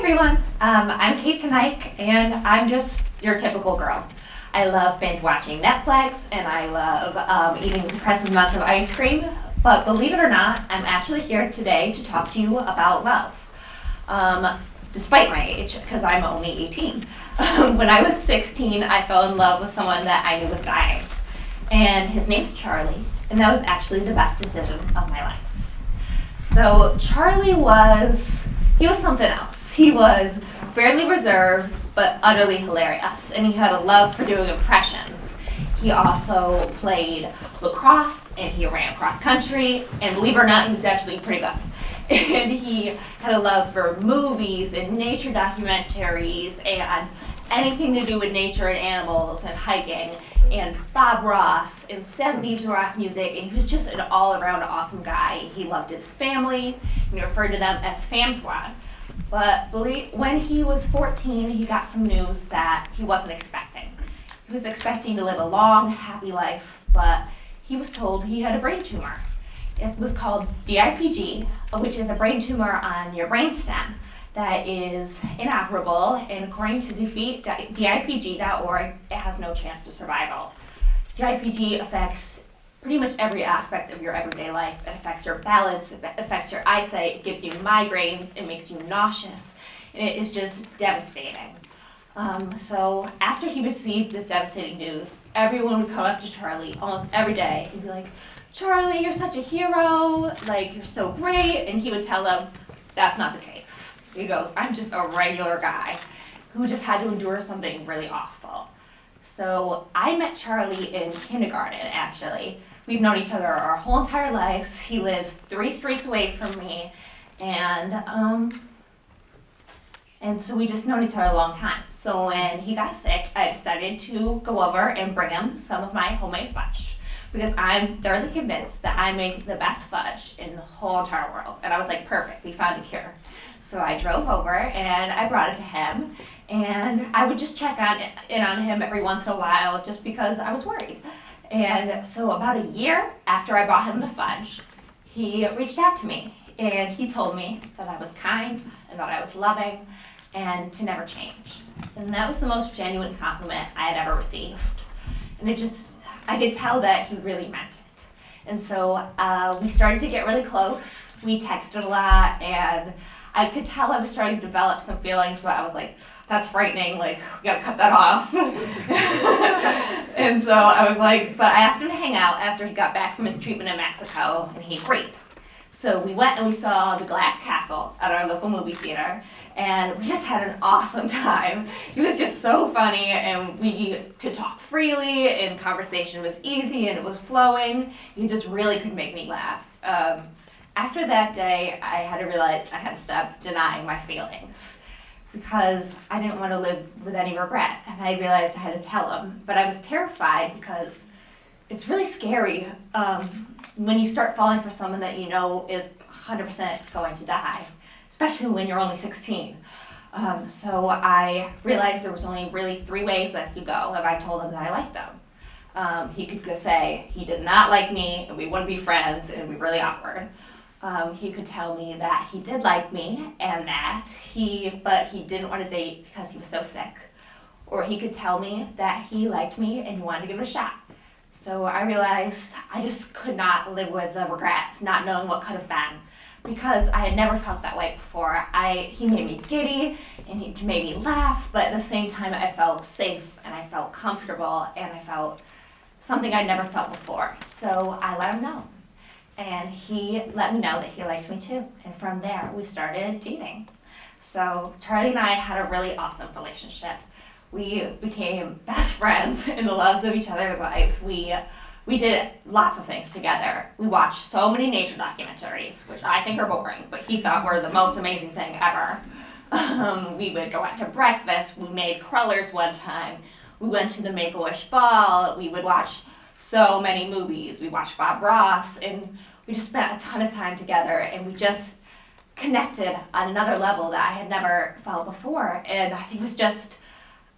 everyone, I'm Kate Eyck, and I'm just your typical girl. I love binge watching Netflix, and I love eating impressive amounts of ice cream, but believe it or not, I'm actually here today to talk to you about love. Despite my age, because I'm only 18. When I was 16, I fell in love with someone that I knew was dying, and his name's Charlie, and that was actually the best decision of my life. So Charlie was something else. He was fairly reserved, but utterly hilarious, and he had a love for doing impressions. He also played lacrosse, and he ran cross country, and believe it or not, he was actually pretty good. And he had a love for movies and nature documentaries and anything to do with nature and animals and hiking and Bob Ross and 70s rock music, and he was just an all-around awesome guy. He loved his family, and he referred to them as Fam Squad. But when he was 14, he got some news that he wasn't expecting. He was expecting to live a long, happy life, but he was told he had a brain tumor. It was called DIPG, which is a brain tumor on your brainstem that is inoperable, and according to DIPG.org, it has no chance to survival. DIPG affects pretty much every aspect of your everyday life. It affects your balance, it affects your eyesight, it gives you migraines, it makes you nauseous, and it is just devastating. So after he received this devastating news, everyone would come up to Charlie almost every day and be like, "Charlie, you're such a hero, like, you're so great," and he would tell them, "That's not the case." He goes, "I'm just a regular guy who just had to endure something really awful." So I met Charlie in kindergarten, actually. We've known each other our whole entire lives. He lives 3 streets away from me, and so we just known each other a long time. So when he got sick, I decided to go over and bring him some of my homemade fudge, because I'm thoroughly convinced that I make the best fudge in the whole entire world. And I was like, perfect, we found a cure. So I drove over and I brought it to him, and I would just check in on him every once in a while just because I was worried. And so about a year after I brought him the fudge, he reached out to me, and he told me that I was kind and that I was loving and to never change. And that was the most genuine compliment I had ever received. And I could tell that he really meant it. And so we started to get really close. We texted a lot, and I could tell I was starting to develop some feelings, but I was like, that's frightening, like, we gotta cut that off. And so I was like, but I asked him to hang out after he got back from his treatment in Mexico, and he agreed. So we went and we saw The Glass Castle at our local movie theater, and we just had an awesome time. He was just so funny, and we could talk freely, and conversation was easy, and it was flowing. He just really could make me laugh. After that day, I had to realize I had to stop denying my feelings, because I didn't want to live with any regret, and I realized I had to tell him. But I was terrified because it's really scary when you start falling for someone that you know is 100% going to die, especially when you're only 16. So I realized there was only really 3 ways that he could go if I told him that I liked him. He could say he did not like me, and we wouldn't be friends, and it would be really awkward. He could tell me that he did like me, and but he didn't want to date because he was so sick. Or he could tell me that he liked me and he wanted to give it a shot. So I realized I just could not live with the regret of not knowing what could have been, because I had never felt that way before. He made me giddy, and he made me laugh, but at the same time I felt safe, and I felt comfortable, and I felt something I'd never felt before. So I let him know. And he let me know that he liked me too. And from there, we started dating. So Charlie and I had a really awesome relationship. We became best friends and the loves of each other's lives. We did lots of things together. We watched so many nature documentaries, which I think are boring, but he thought were the most amazing thing ever. We would go out to breakfast. We made crullers one time. We went to the Make-A-Wish ball. We would watch so many movies. We watched Bob Ross, and we just spent a ton of time together, and we just connected on another level that I had never felt before. And I think it was just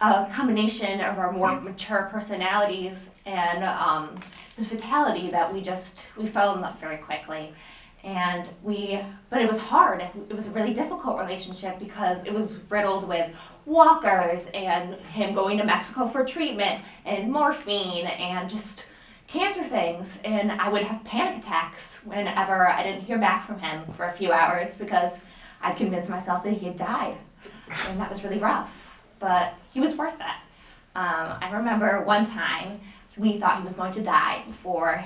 a combination of our more mature personalities and this vitality that we fell in love very quickly. But it was hard. It was a really difficult relationship because it was riddled with walkers and him going to Mexico for treatment and morphine and just cancer things. And I would have panic attacks whenever I didn't hear back from him for a few hours because I'd convinced myself that he had died. And that was really rough, but he was worth it. I remember one time we thought he was going to die before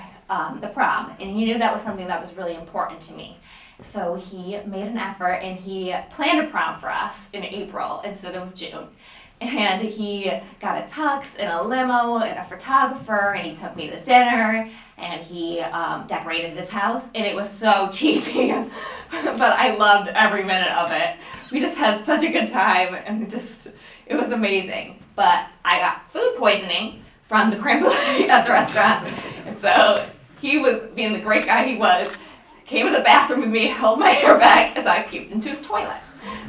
the prom, and he knew that was something that was really important to me. So he made an effort and he planned a prom for us in April instead of June. And he got a tux and a limo and a photographer, and he took me to dinner, and he decorated his house, and it was so cheesy, but I loved every minute of it. We just had such a good time, and it was amazing. But I got food poisoning from the creme brulee at the restaurant, and so he was, being the great guy he was, came to the bathroom with me, held my hair back as I puked into his toilet.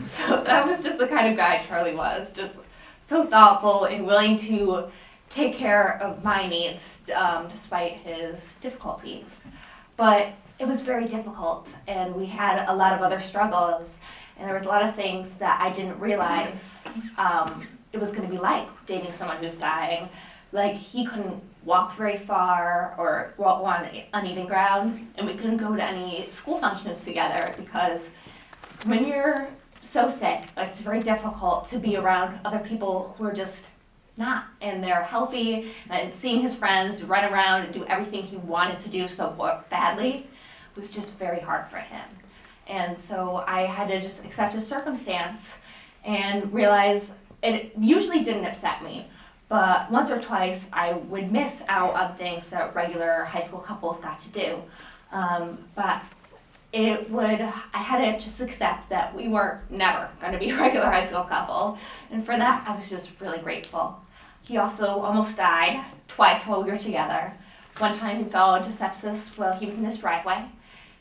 So that was just the kind of guy Charlie was, just so thoughtful and willing to take care of my needs despite his difficulties. But it was very difficult, and we had a lot of other struggles, and there was a lot of things that I didn't realize it was going to be like dating someone who's dying. Like, he couldn't walk very far or walk on uneven ground, and we couldn't go to any school functions together because when you're so sick, it's very difficult to be around other people who are just not, and they're healthy, and seeing his friends run around and do everything he wanted to do so badly was just very hard for him. And so I had to just accept his circumstance and realize it usually didn't upset me, but once or twice I would miss out on things that regular high school couples got to do. But I had to just accept that we were never going to be a regular high school couple, and for that I was just really grateful. He also almost died twice while we were together. One time he fell into sepsis while he was in his driveway,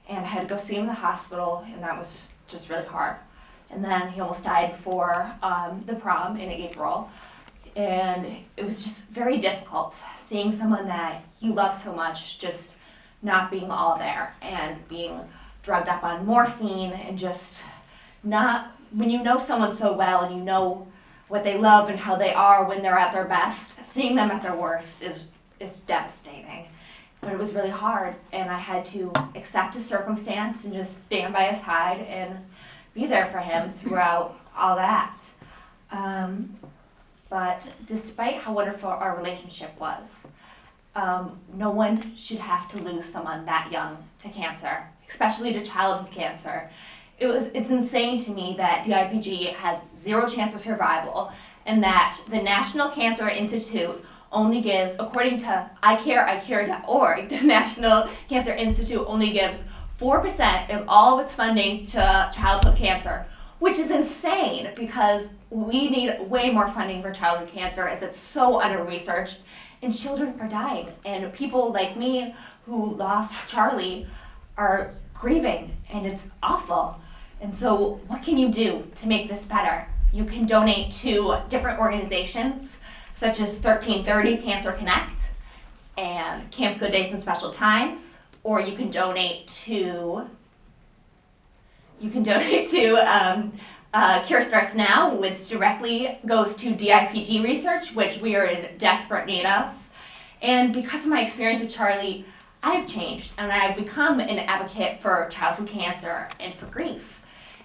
and I had to go see him in the hospital, and that was just really hard. And then he almost died before the prom in April, and it was just very difficult seeing someone that you love so much just not being all there and being drugged up on morphine and just not, when you know someone so well and you know what they love and how they are when they're at their best, seeing them at their worst is devastating. But it was really hard, and I had to accept his circumstance and just stand by his side and be there for him throughout all that. But despite how wonderful our relationship was, no one should have to lose someone that young to cancer, especially to childhood cancer. It's insane to me that DIPG has 0 chance of survival, and that the National Cancer Institute only gives, according to iCare.org, the National Cancer Institute only gives 4% of all of its funding to childhood cancer, which is insane because we need way more funding for childhood cancer as it's so under-researched and children are dying. And people like me who lost Charlie are grieving, and it's awful. And so what can you do to make this better? You can donate to different organizations such as 1330 Cancer Connect and Camp Good Days and Special Times, or you can donate to Cure Starts Now, which directly goes to DIPG research, which we are in desperate need of. And because of my experience with Charlie, I've changed, and I've become an advocate for childhood cancer and for grief.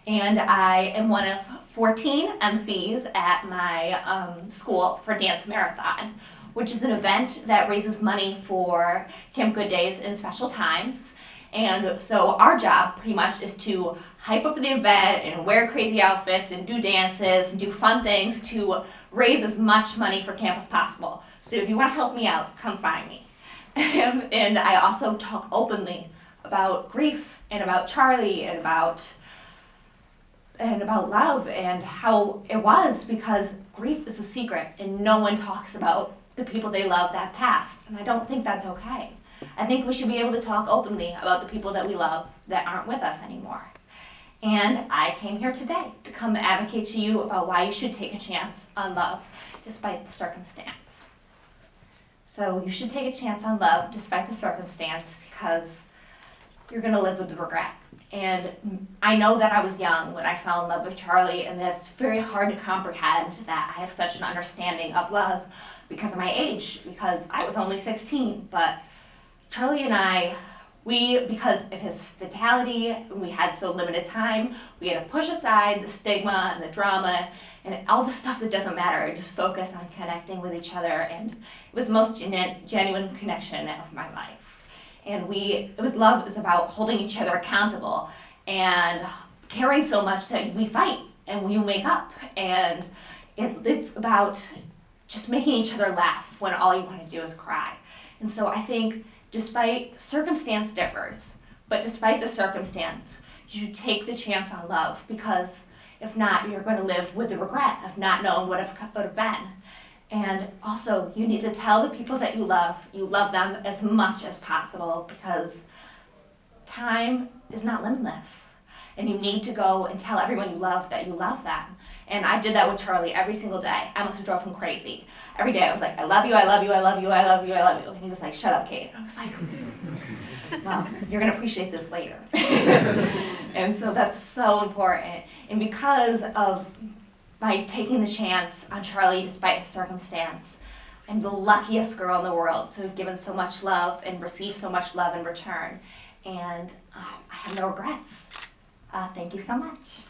And I am one of 14 MCs at my school for Dance Marathon, which is an event that raises money for Camp Good Days and Special Times. And so our job pretty much is to hype up the event and wear crazy outfits and do dances and do fun things to raise as much money for camp as possible. So if you want to help me out, come find me. And I also talk openly about grief and about Charlie and about love and how it was, because grief is a secret and no one talks about the people they love that passed, and I don't think that's okay. I think we should be able to talk openly about the people that we love that aren't with us anymore. And I came here today to come advocate to you about why you should take a chance on love despite the circumstance. So you should take a chance on love despite the circumstance, because you're gonna live with the regret. And I know that I was young when I fell in love with Charlie, and that's very hard to comprehend that I have such an understanding of love because of my age, because I was only 16. But Charlie and I, because of his fatality, we had so limited time, we had to push aside the stigma and the drama and all the stuff that doesn't matter and just focus on connecting with each other. And it was the most genuine connection of my life. And love is about holding each other accountable and caring so much that we fight and we make up. And it's about just making each other laugh when all you want to do is cry. And so I think despite circumstance differs, but despite the circumstance, you should take the chance on love, because if not, you're going to live with the regret of not knowing what would have been. And also, you need to tell the people that you love them as much as possible, because time is not limitless. And you need to go and tell everyone you love that you love them. And I did that with Charlie every single day. I must have drove him crazy. Every day I was like, I love you, I love you, I love you, I love you, I love you. And he was like, shut up, Kate. And I was like, well, you're going to appreciate this later. And so that's so important. And because of by taking the chance on Charlie despite his circumstance, I'm the luckiest girl in the world to have given so much love and received so much love in return. And I have no regrets. Thank you so much.